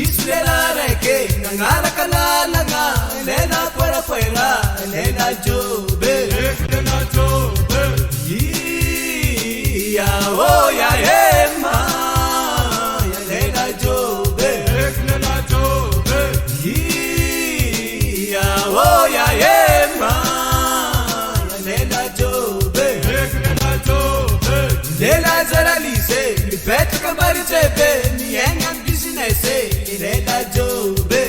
Islela reke ngara kanala nga lela kwera kwera lela jobe lela jobe ya oh ya ema ya lela jobe lela jobe ya oh ya ema ya lela jobe lela jobe lela zara lise lipet kamari jebe nienga business lela jobe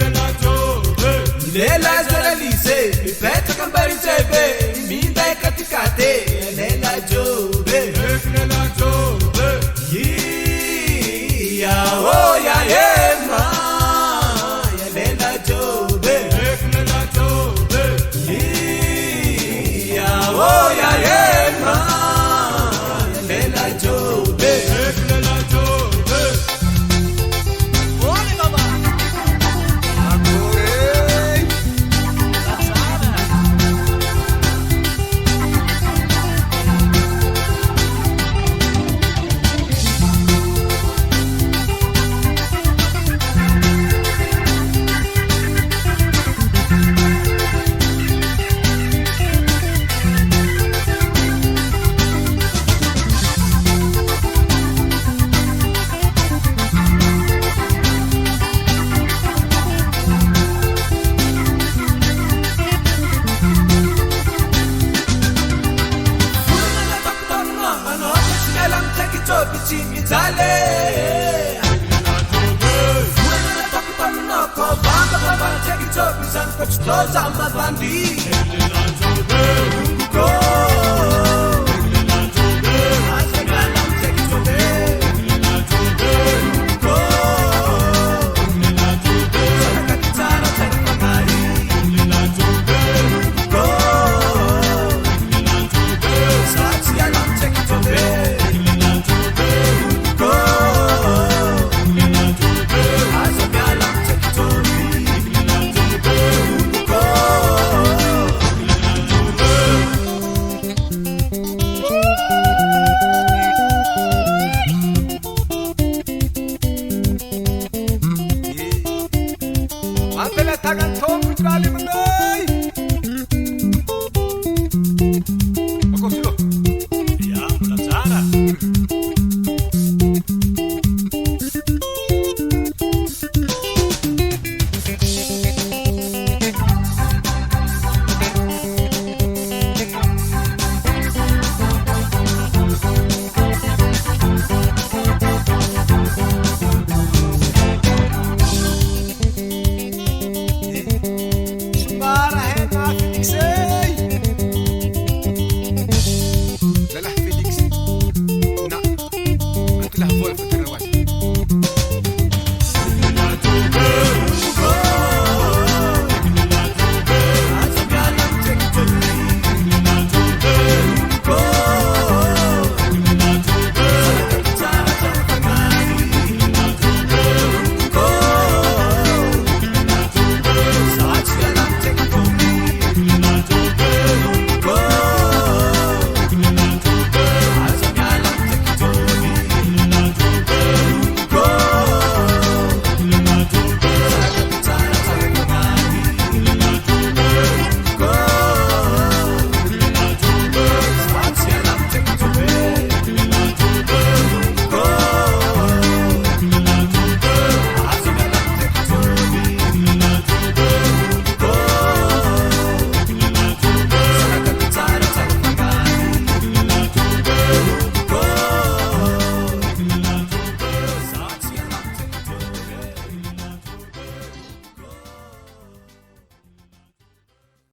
lela jobe lela zara lise lipet kamari jebe minda katikate lela jobe lela jobe ya oh ya ema ya lela jobe lela jobe ya oh ya ema ya lela jobe lela jobe Ole baba amore Lazara Antele tagan tom kuchali mende